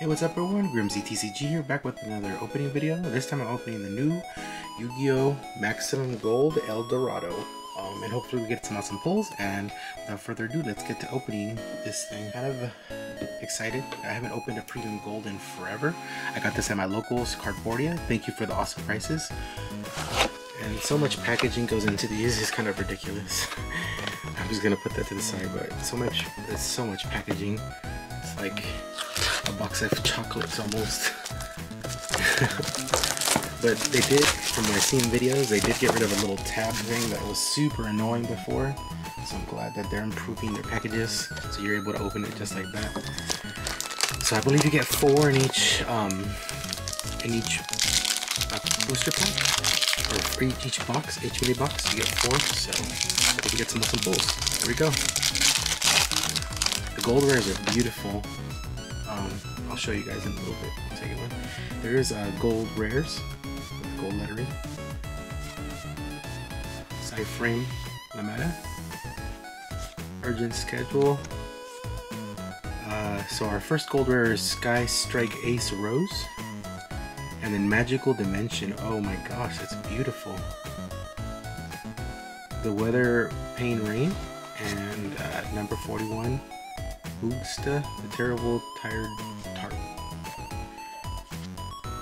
Hey, what's up everyone? GrimZTCG here, back with another opening video. This time I'm opening the new Yu-Gi-Oh! Maximum Gold El Dorado. And hopefully we get some awesome pulls, and without further ado, let's get to opening this thing. Kind of excited. I haven't opened a premium gold in forever. I got this at my locals, Cardboardia. Thank you for the awesome prices. And so much packaging goes into these, it's kind of ridiculous. I'm just gonna put that to the side, but there's so much packaging. It's like a box of chocolates almost. But they did, from my seen videos, they did get rid of a little tab thing that was super annoying before. So I'm glad that they're improving their packages, so you're able to open it just like that. So I believe you get 4 in each booster pack, or for each box, each mini box. You get 4, so I think you get some awesome pulls. There we go. The gold rares are beautiful. I'll show you guys in a little bit. I'll take one. There is gold rares with gold lettering. Side frame Lametta. Urgent schedule. So our first gold rare is Sky Strike Ace Rose. And then Magical Dimension. Oh my gosh, that's beautiful. The Weather Pain Rain. And number 41. Boogsta, the Terrible Tired Tart.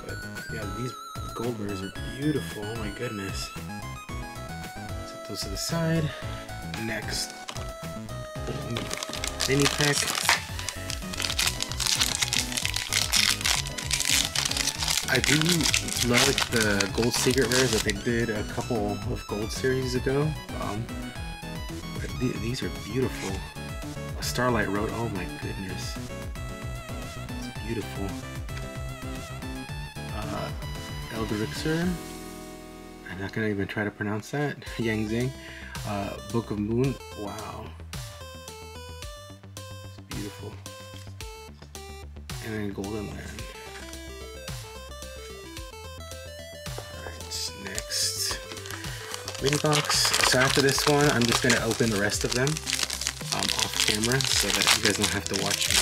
But yeah, these gold rares are beautiful. Oh my goodness. Set those to the side. Next, mini pack. I do like the gold secret rares that they did a couple of gold series ago. But these are beautiful. Starlight Road, oh my goodness, it's beautiful. Elderixer, I'm not gonna even try to pronounce that. Yang Zhang, Book of Moon, wow, it's beautiful. And then Golden Land. Alright, next mini box. So after this one, I'm just gonna open the rest of them off camera, so that you guys don't have to watch me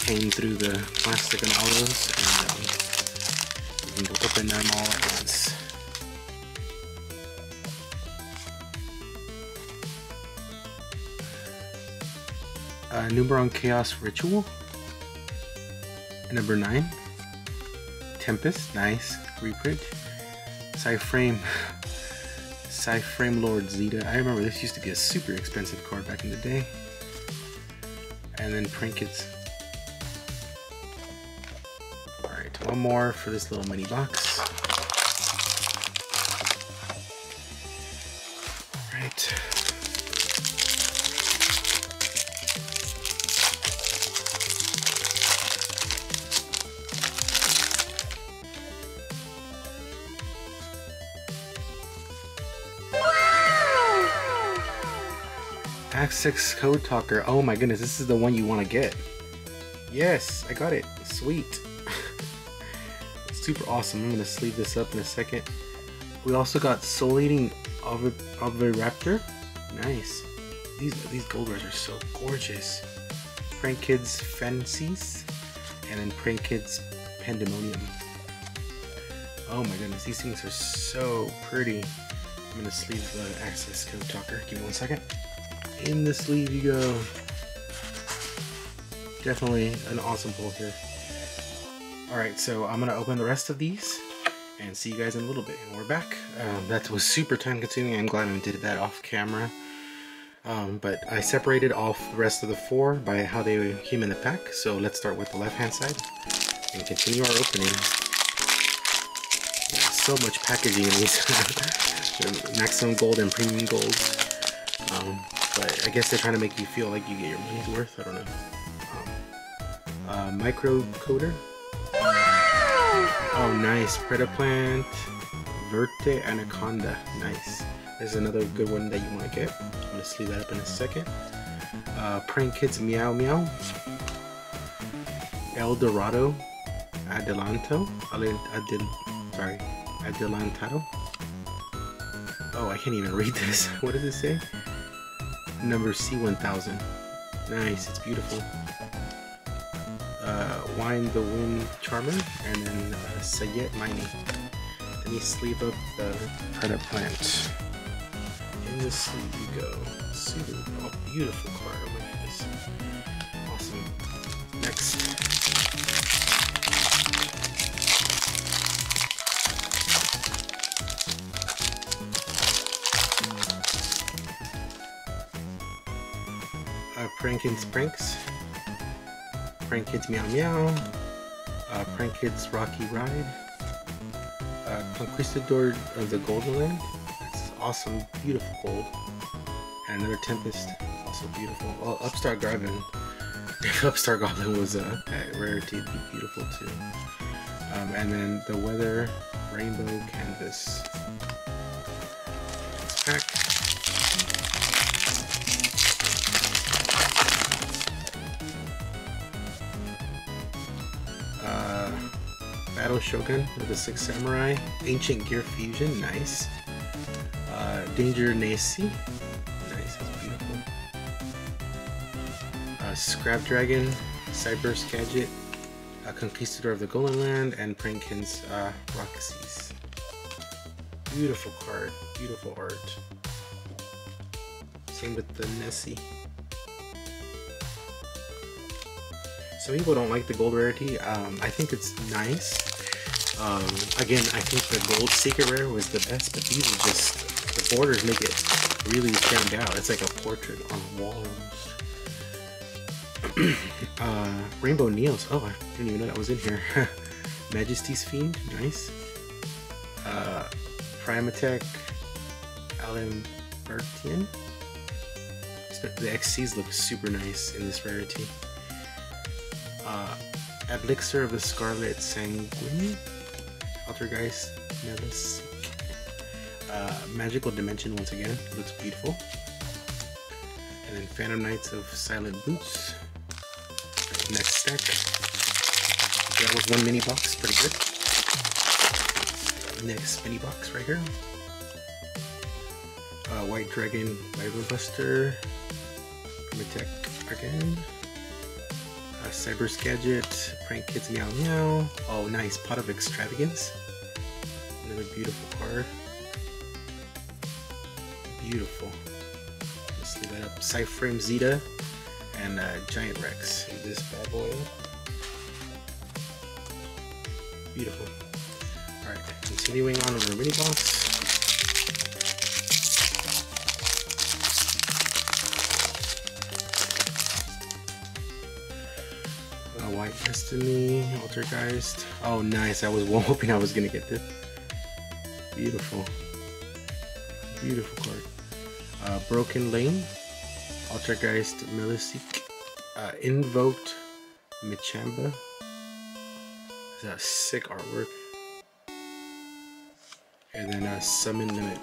hang through the plastic and all those, and you can go open them all at once. Numeron Chaos Ritual, number 9. Tempest, nice reprint. Cyframe Lord Zeta. I remember this used to be a super expensive card back in the day. And then Trinkets. Alright, one more for this little mini box. Alright. Act 6 Code Talker. Oh my goodness, this is the one you want to get. Yes, I got it. Sweet. Super awesome. I'm going to sleeve this up in a second. We also got Soul Eating Oviraptor. Nice. These gold rares are so gorgeous. Prank Kids Fancies. And then Prank Kids Pandemonium. Oh my goodness, these things are so pretty. I'm going to sleeve the Access Code Talker. Give me one second. In the sleeve you go. Definitely an awesome pull here. Alright, so I'm gonna open the rest of these and see you guys in a little bit. And we're back. That was super time consuming. I'm glad I did that off camera. But I separated off the rest of the 4 by how they came in the pack. So let's start with the left hand side and continue our opening. Yeah, so much packaging in these. Maximum gold and premium gold. But I guess they're trying to make you feel like you get your money's worth. I don't know. Micro Coder. Oh, nice. Predaplant. Verte Anaconda. Nice. There's another good one that you want to get. I'm going to sleeve that up in a second. Prank Kids Meow Meow. El Dorado. Adelantado. Oh, I can't even read this. What does it say? Number C1000. Nice, it's beautiful. Wind the Wind Charmer, and then Sayet Mining. Then you sleeve up the Predator Plant. In the sleeve you go. Super, oh, beautiful card. Oh my goodness. Awesome. Next. Prank Kids Pranks. Prank Kids Meow Meow. Prank Kids Rocky Ride. Conquistador of the Golden Land. That's awesome, beautiful gold. And another Tempest, also beautiful. Oh, Upstart Goblin. If Upstart Goblin was a rarity, it'd be beautiful too. And then the Weather Rainbow Canvas. Next pack. Battle Shogun with the 6 Samurai. Ancient Gear Fusion, nice. Danger Nasi, nice, that's beautiful. Scrap Dragon, Cyberse Gadget, Conquistador of the Golden Land, and Prankins Roxy's. Beautiful card, beautiful art. Same with the Nessie. Some people don't like the gold rarity. I think it's nice. Again, I think the gold secret rare was the best, but these are just, the borders make it really stand out. It's like a portrait on a wall almost. Rainbow Neos. Oh, I didn't even know that was in here. Majesty's Fiend, nice. Prime Attack, Alan Bertian. The XCs look super nice in this rarity. Elixir of the Scarlet Sanguine. Altergeist Melis. Magical Dimension once again, looks beautiful. And then Phantom Knights of Silent Boots. Next stack. That was one mini box, pretty good. Next mini box right here. White Dragon Rival Buster. Protect again. Cyberse Gadget, Prank Kids Meow Meow. Oh, nice, Pot of Extravagance. Another beautiful card. Beautiful. Let's leave that up. Cyframe Zeta and Giant Rex in this bad boy. Beautiful. Alright, continuing on with our mini box. White Destiny, Altergeist. Oh, nice. I was hoping I was gonna get this. Beautiful. Beautiful card. Broken Lane, Altergeist Melisik, Invoked Michamba. That's sick artwork. And then Summon Limit.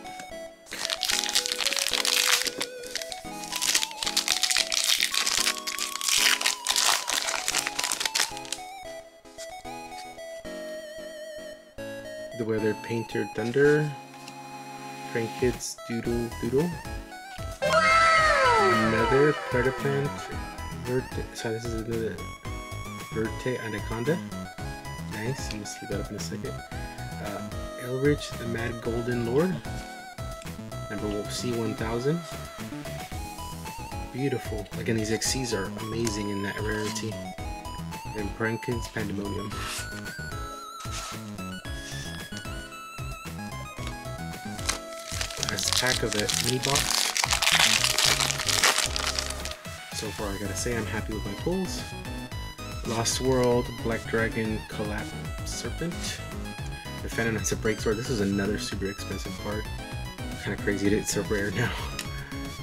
The Weather Painter Thunder, Prank Kids Doodle Doodle, another Predator Plant, sorry, this is another Verte Anaconda, nice, I'm gonna see that up in a second. Elrich the Mad Golden Lord, number C1000, beautiful, again these XCs are amazing in that rarity, and Prank Kids Pandemonium. Last pack of the mini box. So far, I gotta say I'm happy with my pulls. Lost World, Black Dragon, Collapse Serpent, the Phantom Knights of Breaksword. This is another super expensive card. Kind of crazy that it's so rare now.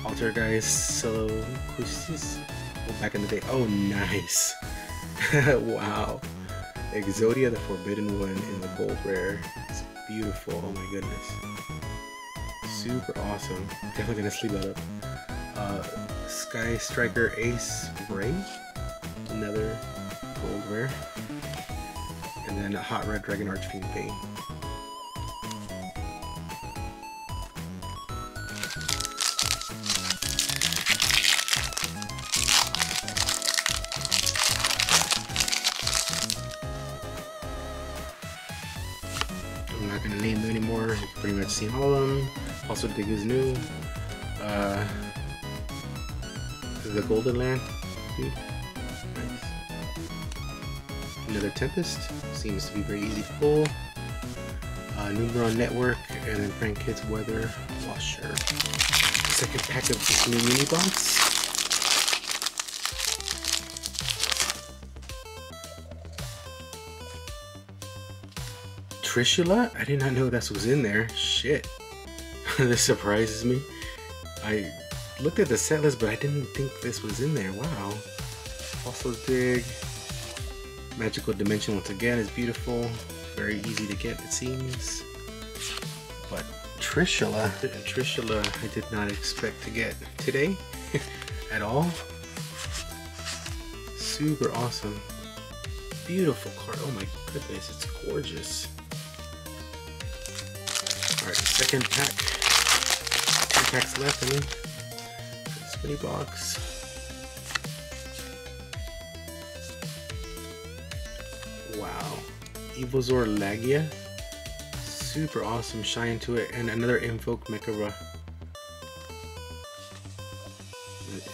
Altergeist, Solo Kustis. Oh, back in the day. Oh, nice. Wow. Exodia, the Forbidden One in the gold rare. It's beautiful. Oh my goodness. Super awesome. Definitely gonna sleeve that up. Sky Striker Ace Ray, another gold rare, and then a Hot Red Dragon Archfiend Pain. gonna name them anymore. You've pretty much seen all of them. Also, Dig is new. The Golden Land, dude. Nice. Another Tempest. Seems to be very easy to pull. Numeron Network, and then Frank Kids Weather Washer. Second pack of this new mini box. Trishula? I did not know this was in there. Shit. This surprises me. I looked at the set list, but I didn't think this was in there. Wow. Also Dig. Magical Dimension once again is beautiful. Very easy to get, it seems. But Trishula I did not expect to get today at all. Super awesome. Beautiful card. Oh my goodness, it's gorgeous. Alright, second pack. 2 packs left in this mini box. Wow. Evozor Lagia. Super awesome shine to it. And another Invoke Mechara.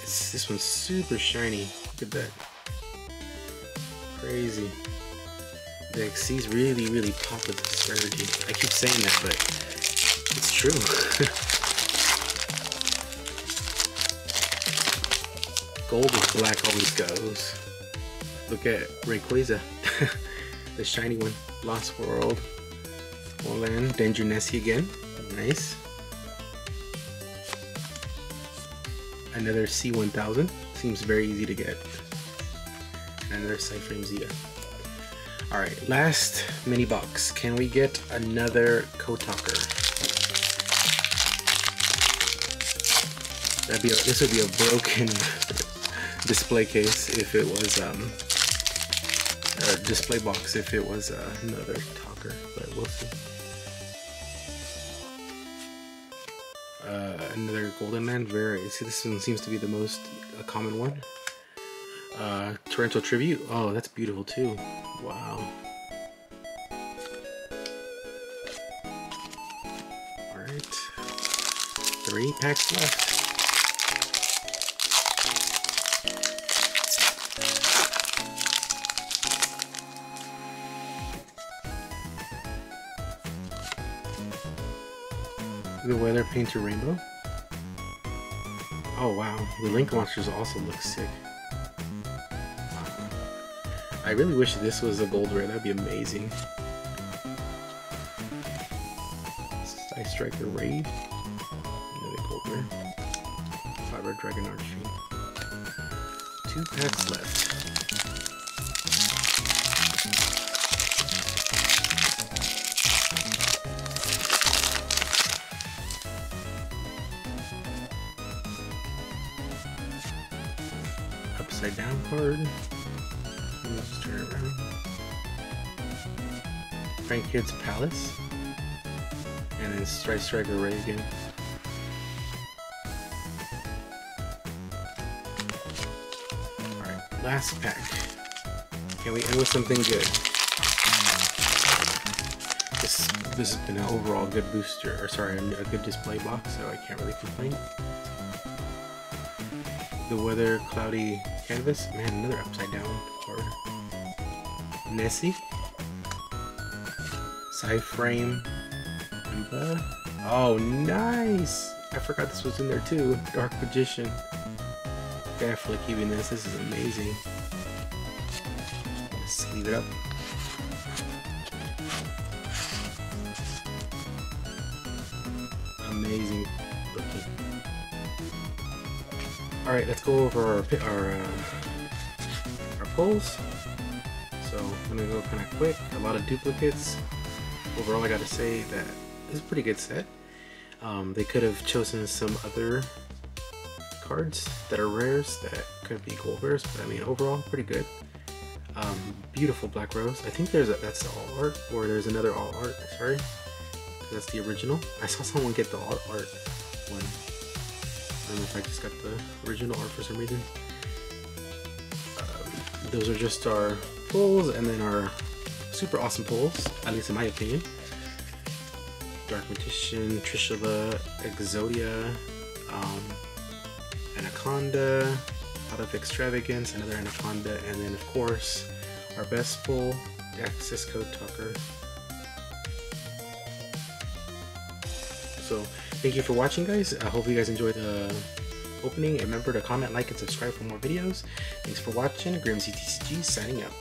This one's super shiny. Look at that. Crazy. The XC's really pop with the Surgy. I keep saying that, but it's true. Gold with black always goes. Look at Rayquaza. The shiny one. Lost World. Land. Danger Nessie again. Nice. Another C1000. Seems very easy to get. Another Cyframe Zeta. Alright, last mini box. Can we get another Kotaker? This would be a broken display case if it was or display box if it was another talker, but we'll see. Another Golden Land. See, this one seems to be the most common one. Torrential Tribute. Oh, that's beautiful too. Wow. Alright. 3 packs left. The Weather Painter Rainbow. Oh wow, the Link Monsters also look sick. I really wish this was a gold rare, that'd be amazing. Ice Striker Raid. Another gold rare. Fiber Dragon Archery. 2 packs left. Upside down card. Let's turn it around. Frank Kids Palace. And then Striker Ray again. Alright, last pack. Can we end with something good? This has been an overall good booster, or sorry, a good display box, so I can't really complain. The Weather Cloudy Canvas. Man, another upside down card. Nessie. Cyframe. Oh, nice! I forgot this was in there too. Dark Magician. Definitely keeping this. This is amazing. Let's sleeve it up. Amazing looking. Alright, let's go over our pulls. So I'm gonna go kind of quick. A lot of duplicates. Overall, I gotta say that it's a pretty good set. They could have chosen some other cards that are rares that could be gold rares, but I mean overall pretty good. Beautiful Black Rose. I think that's the all art, or there's another all art. Sorry, that's the original. I saw someone get the all art one. I don't know if I just got the original art for some reason. Those are just our pulls, and then our super awesome pulls, at least in my opinion. Dark Magician, Trishula, Exodia, Anaconda, out of Extravagance, another Anaconda, and then of course our best pull, Cisco Tucker. So thank you for watching, guys. I hope you guys enjoyed the opening. Remember to comment, like, and subscribe for more videos. Thanks for watching. GrimCTCG signing out.